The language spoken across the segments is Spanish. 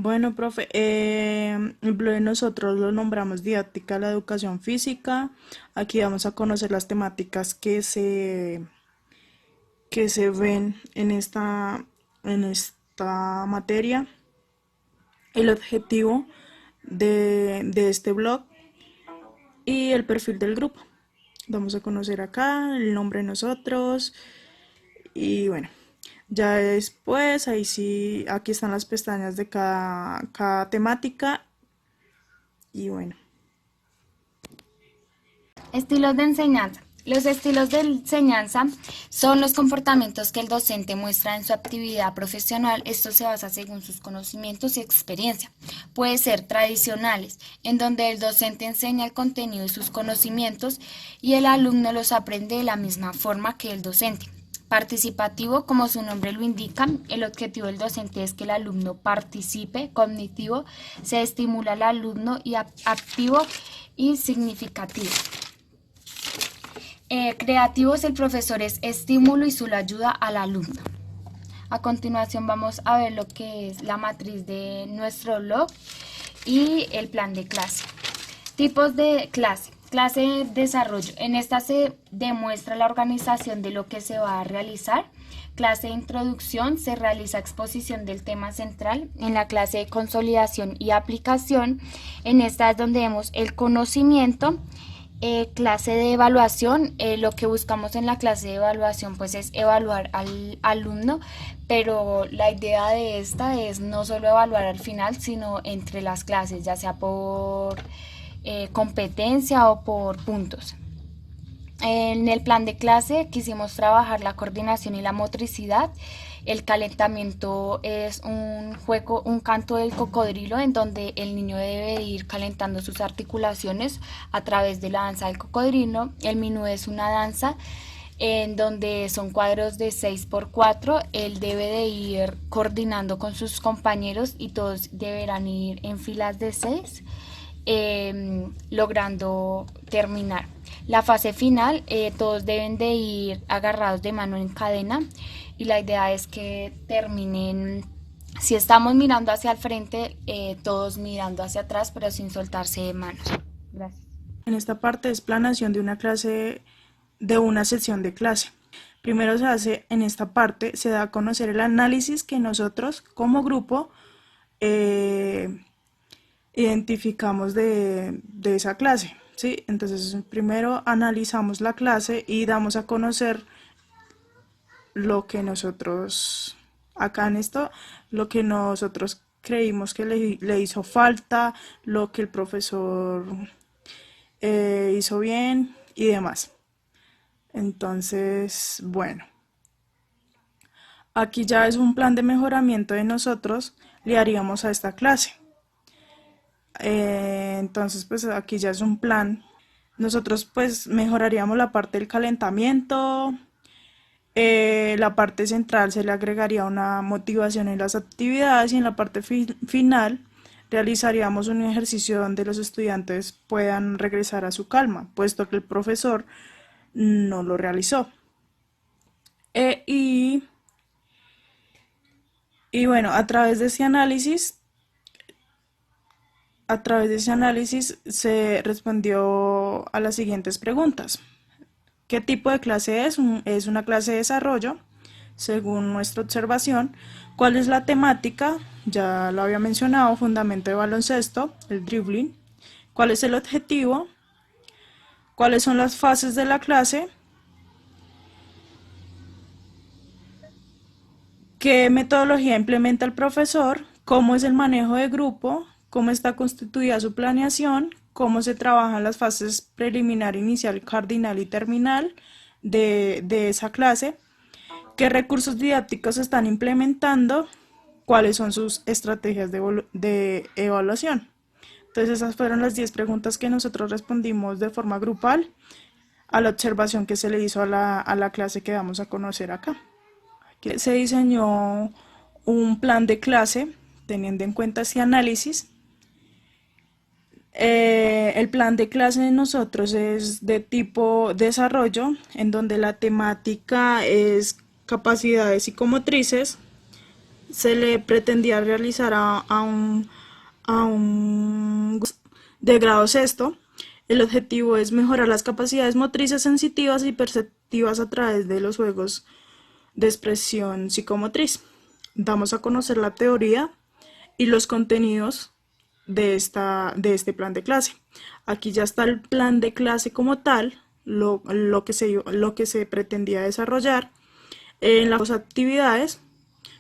Bueno, profe, el blog de nosotros lo nombramos Didáctica de la Educación Física. Aquí vamos a conocer las temáticas que se ven en esta materia, el objetivo de este blog y el perfil del grupo. Vamos a conocer acá el nombre de nosotros y bueno, ya después, ahí sí, aquí están las pestañas de cada temática y bueno. Estilos de enseñanza. Los estilos de enseñanza son los comportamientos que el docente muestra en su actividad profesional. Esto se basa según sus conocimientos y experiencia. Puede ser tradicionales, en donde el docente enseña el contenido y sus conocimientos y el alumno los aprende de la misma forma que el docente. Participativo, como su nombre lo indica, el objetivo del docente es que el alumno participe. Cognitivo, se estimula al alumno y activo y significativo. Creativos, el profesor es estímulo y solo ayuda al alumno. A continuación vamos a ver lo que es la matriz de nuestro blog y el plan de clase. Tipos de clase. Clase de desarrollo. En esta se demuestra la organización de lo que se va a realizar. Clase de introducción, se realiza exposición del tema central. En la clase de consolidación y aplicación, en esta es donde vemos el conocimiento. Clase de evaluación, lo que buscamos en la clase de evaluación pues es evaluar al alumno, pero la idea de esta es no solo evaluar al final, sino entre las clases, ya sea por competencia o por puntos. En el plan de clase quisimos trabajar la coordinación y la motricidad. El calentamiento es un juego, un canto del cocodrilo, en donde el niño debe ir calentando sus articulaciones a través de la danza del cocodrilo. El menú es una danza en donde son cuadros de 6 por 4. Él debe de ir coordinando con sus compañeros y todos deberán ir en filas de 6, logrando terminar. La fase final, todos deben de ir agarrados de mano en cadena y la idea es que terminen, si estamos mirando hacia el frente, todos mirando hacia atrás, pero sin soltarse de manos. Gracias. En esta parte es planeación de una clase, de una sesión de clase. Primero se hace, en esta parte, se da a conocer el análisis que nosotros como grupo eh, identificamos de esa clase, ¿sí? Entonces, primero analizamos la clase y damos a conocer lo que nosotros, acá en esto, lo que nosotros creímos que le hizo falta, lo que el profesor hizo bien y demás. Entonces, bueno, aquí ya es un plan de mejoramiento de nosotros, le haríamos a esta clase. Entonces, pues aquí ya es un plan. Nosotros pues mejoraríamos la parte del calentamiento, la parte central se le agregaría una motivación en las actividades y en la parte final realizaríamos un ejercicio donde los estudiantes puedan regresar a su calma, puesto que el profesor no lo realizó. Eh, y, y bueno, a través de ese análisis se respondió a las siguientes preguntas. ¿Qué tipo de clase es? Es una clase de desarrollo, según nuestra observación. ¿Cuál es la temática? Ya lo había mencionado, fundamento de baloncesto, el dribbling. ¿Cuál es el objetivo? ¿Cuáles son las fases de la clase? ¿Qué metodología implementa el profesor? ¿Cómo es el manejo de grupo? ¿Cómo está constituida su planeación? ¿Cómo se trabajan las fases preliminar, inicial, cardinal y terminal de esa clase? ¿Qué recursos didácticos se están implementando? ¿Cuáles son sus estrategias de evaluación? Entonces esas fueron las 10 preguntas que nosotros respondimos de forma grupal a la observación que se le hizo a la clase que vamos a conocer acá. Que se diseñó un plan de clase teniendo en cuenta ese análisis. El plan de clase de nosotros es de tipo desarrollo, en donde la temática es capacidades psicomotrices se le pretendía realizar a un de grado sexto. El objetivo es mejorar las capacidades motrices sensitivas y perceptivas a través de los juegos de expresión psicomotriz. Damos a conocer la teoría y los contenidos de este plan de clase. Aquí ya está el plan de clase como tal, lo que se pretendía desarrollar en las actividades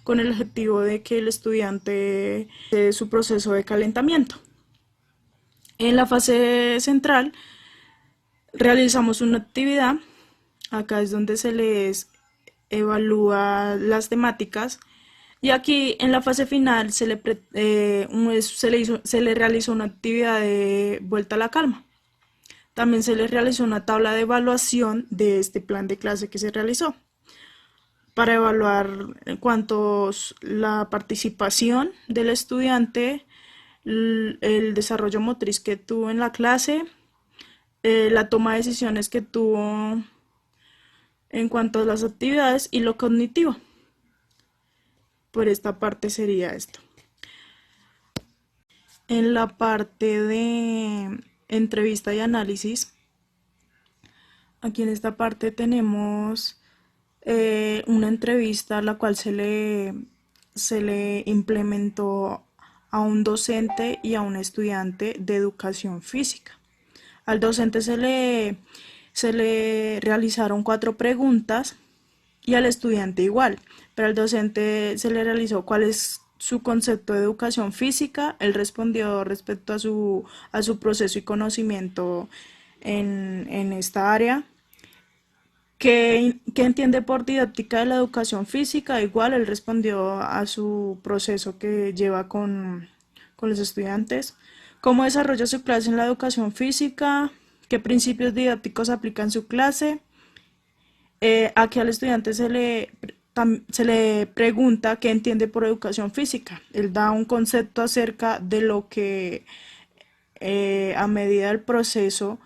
con el objetivo de que el estudiante de su proceso de calentamiento. En la fase central realizamos una actividad, acá es donde se les evalúa las temáticas y aquí en la fase final se le realizó una actividad de vuelta a la calma. También se le realizó una tabla de evaluación de este plan de clase que se realizó para evaluar en cuanto la participación del estudiante, el desarrollo motriz que tuvo en la clase, la toma de decisiones que tuvo en cuanto a las actividades y lo cognitivo. Por esta parte sería esto. En la parte de entrevista y análisis, aquí en esta parte tenemos una entrevista a la cual se le implementó a un docente y a un estudiante de educación física. Al docente se le realizaron 4 preguntas y al estudiante igual, pero al docente se le realizó cuál es su concepto de educación física. Él respondió respecto a su proceso y conocimiento en esta área. ¿Qué entiende por didáctica de la educación física? Igual él respondió a su proceso que lleva con los estudiantes. ¿Cómo desarrolla su clase en la educación física? ¿Qué principios didácticos aplica en su clase? Aquí al estudiante se le pregunta qué entiende por educación física. Él da un concepto acerca de lo que a medida del proceso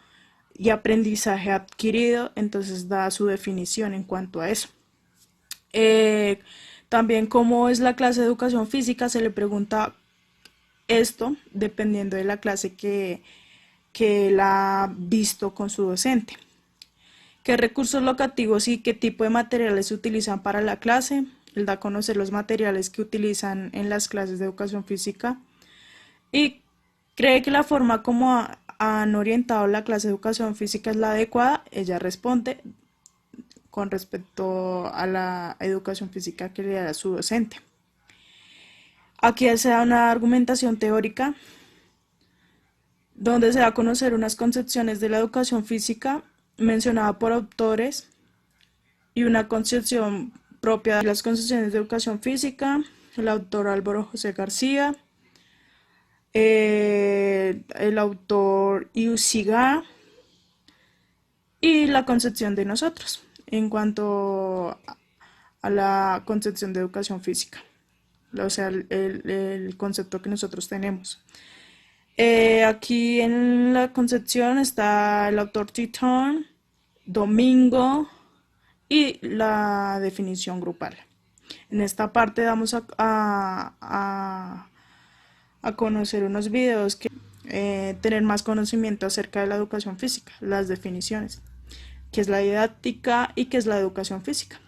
y aprendizaje adquirido, entonces da su definición en cuanto a eso. Eh, También cómo es la clase de educación física, se le pregunta esto dependiendo de la clase que él ha visto con su docente. ¿Qué recursos locativos y qué tipo de materiales se utilizan para la clase? Él da a conocer los materiales que utilizan en las clases de educación física y cree que la forma como han orientado la clase de educación física es la adecuada. Ella responde con respecto a la educación física que le da su docente. Aquí se da una argumentación teórica donde se da a conocer unas concepciones de la educación física mencionada por autores y una concepción propia de las concepciones de educación física, el autor Álvaro José García, el autor Iusiga y la concepción de nosotros en cuanto a la concepción de educación física, o sea, el concepto que nosotros tenemos. Aquí en la concepción está el autor Titón, Domingo y la definición grupal. En esta parte vamos a conocer unos videos que tener más conocimiento acerca de la educación física, las definiciones, qué es la didáctica y qué es la educación física.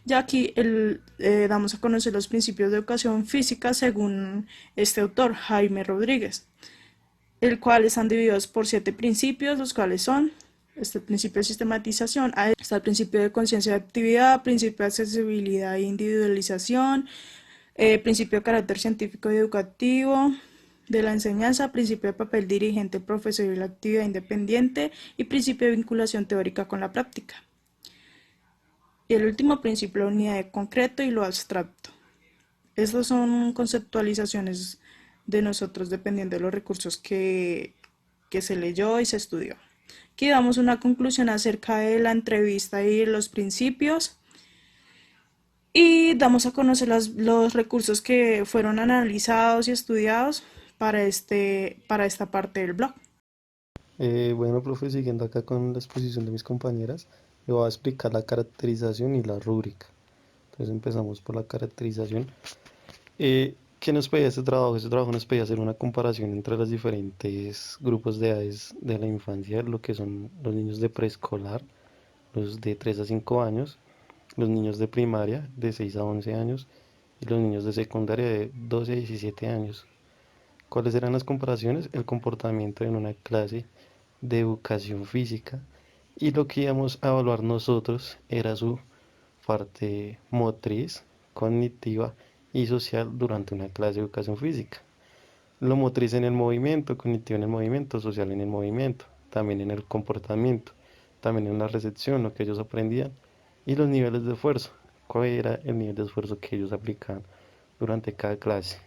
Ya aquí damos a conocer los principios de educación física según este autor, Jaime Rodríguez, el cual están divididos por 7 principios, los cuales son el principio de sistematización, está el principio de conciencia de actividad, principio de accesibilidad e individualización, principio de carácter científico y educativo de la enseñanza, principio de papel dirigente, profesor y la actividad independiente y principio de vinculación teórica con la práctica. Y el último principio, la unidad de concreto y lo abstracto. Estas son conceptualizaciones de nosotros dependiendo de los recursos que se leyó y se estudió. Aquí damos una conclusión acerca de la entrevista y los principios y damos a conocer los recursos que fueron analizados y estudiados para esta parte del blog. Bueno, profe, siguiendo acá con la exposición de mis compañeras, le voy a explicar la caracterización y la rúbrica. Entonces empezamos por la caracterización. ¿Qué nos pedía este trabajo? Este trabajo nos pedía hacer una comparación entre los diferentes grupos de edades de la infancia, lo que son los niños de preescolar, los de 3 a 5 años, los niños de primaria de 6 a 11 años y los niños de secundaria de 12 a 17 años. ¿Cuáles eran las comparaciones? El comportamiento en una clase de educación física y lo que íbamos a evaluar nosotros era su parte motriz, cognitiva y social durante una clase de educación física. Lo motriz en el movimiento, cognitivo en el movimiento, social en el movimiento, también en el comportamiento, también en la recepción, lo que ellos aprendían y los niveles de esfuerzo. ¿Cuál era el nivel de esfuerzo que ellos aplicaban durante cada clase?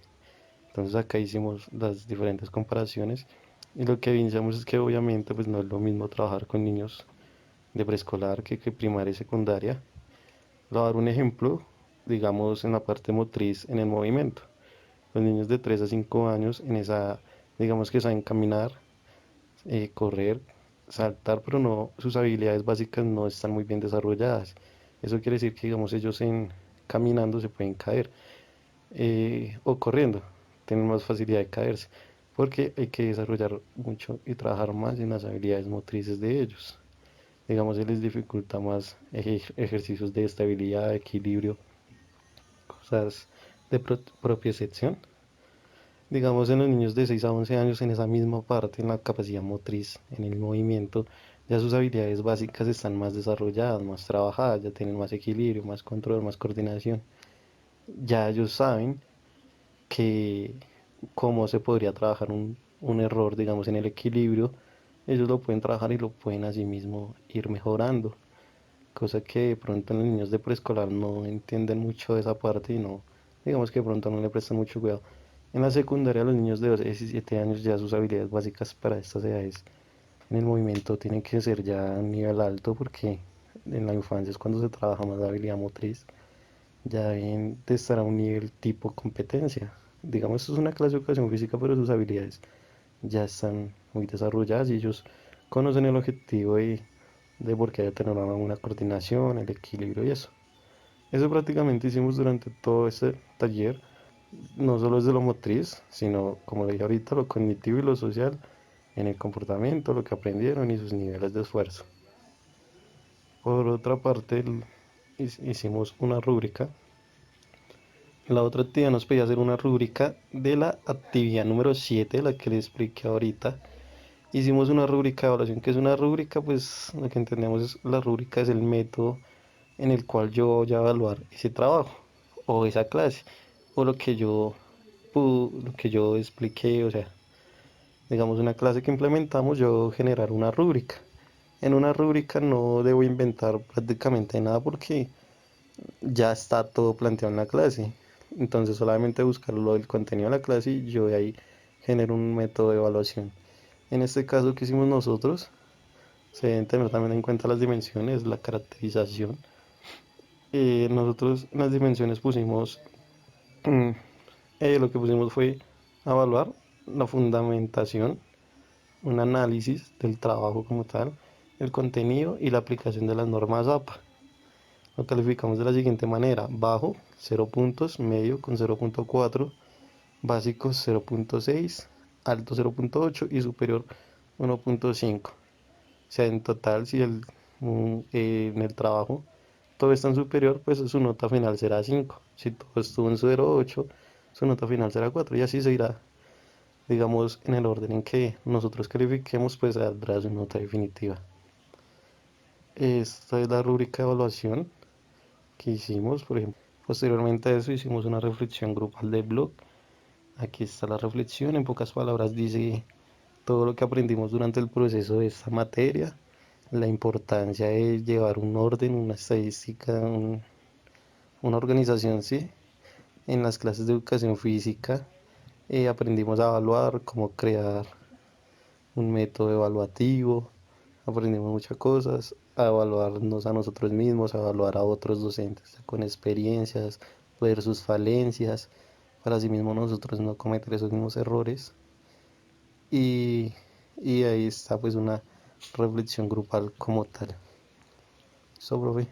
Entonces acá hicimos las diferentes comparaciones y lo que evidenciamos es que obviamente pues no es lo mismo trabajar con niños de preescolar que primaria y secundaria. Le voy a dar un ejemplo, digamos en la parte motriz en el movimiento. Los niños de 3 a 5 años en esa, digamos que saben caminar, correr, saltar, pero no, sus habilidades básicas no están muy bien desarrolladas. Eso quiere decir que digamos ellos en caminando se pueden caer o corriendo, tienen más facilidad de caerse, porque hay que desarrollar mucho y trabajar más en las habilidades motrices de ellos. Digamos, se les dificulta más ejercicios de estabilidad, equilibrio, cosas de propiocepción. Digamos, en los niños de 6 a 11 años, en esa misma parte, en la capacidad motriz, en el movimiento, ya sus habilidades básicas están más desarrolladas, más trabajadas, ya tienen más equilibrio, más control, más coordinación. Ya ellos saben que cómo se podría trabajar un error, digamos, en el equilibrio, ellos lo pueden trabajar y lo pueden asimismo ir mejorando, cosa que de pronto los niños de preescolar no entienden mucho de esa parte y no, digamos que de pronto no le prestan mucho cuidado. En la secundaria los niños de 12 a 17 años ya sus habilidades básicas para estas edades en el movimiento tienen que ser ya a un nivel alto porque en la infancia es cuando se trabaja más la habilidad motriz, ya deben de estar a un nivel tipo competencia. Digamos, esto es una clase de educación física, pero sus habilidades ya están muy desarrolladas y ellos conocen el objetivo de por qué hay que tener una buena coordinación, el equilibrio y eso. Eso prácticamente hicimos durante todo este taller, no solo es de lo motriz, sino como le dije ahorita, lo cognitivo y lo social, en el comportamiento, lo que aprendieron y sus niveles de esfuerzo. Por otra parte, hicimos una rúbrica. La otra actividad nos pedía hacer una rúbrica de la actividad número 7, la que le expliqué ahorita. Hicimos una rúbrica de evaluación, que es una rúbrica, pues lo que entendemos es la rúbrica es el método en el cual yo voy a evaluar ese trabajo o esa clase o lo que yo expliqué, o sea, digamos una clase que implementamos, yo generar una rúbrica. En una rúbrica no debo inventar prácticamente nada porque ya está todo planteado en la clase. Entonces solamente buscar lo del contenido de la clase y yo de ahí genero un método de evaluación. En este caso que hicimos nosotros, se deben tener también en cuenta las dimensiones, la caracterización. Nosotros en las dimensiones pusimos, mm, lo que pusimos fue evaluar la fundamentación, un análisis del trabajo como tal, el contenido y la aplicación de las normas APA. Lo calificamos de la siguiente manera: bajo 0 puntos, medio con 0.4, básico 0.6, alto 0.8 y superior 1.5. O sea, en total, si en el trabajo todo está en superior, pues su nota final será 5. Si todo estuvo en 0.8, su nota final será 4. Y así se irá, digamos, en el orden en que nosotros califiquemos, pues saldrá su nota definitiva. Esta es la rúbrica de evaluación que hicimos, por ejemplo. Posteriormente a eso hicimos una reflexión grupal de blog. Aquí está la reflexión, en pocas palabras dice todo lo que aprendimos durante el proceso de esta materia, la importancia de llevar un orden, una estadística, una organización, ¿sí? En las clases de educación física aprendimos a evaluar, cómo crear un método evaluativo, aprendimos muchas cosas, a evaluarnos a nosotros mismos, a evaluar a otros docentes con experiencias, ver sus falencias, para así mismo nosotros no cometer esos mismos errores. Y, y ahí está pues una reflexión grupal como tal. Eso, profe.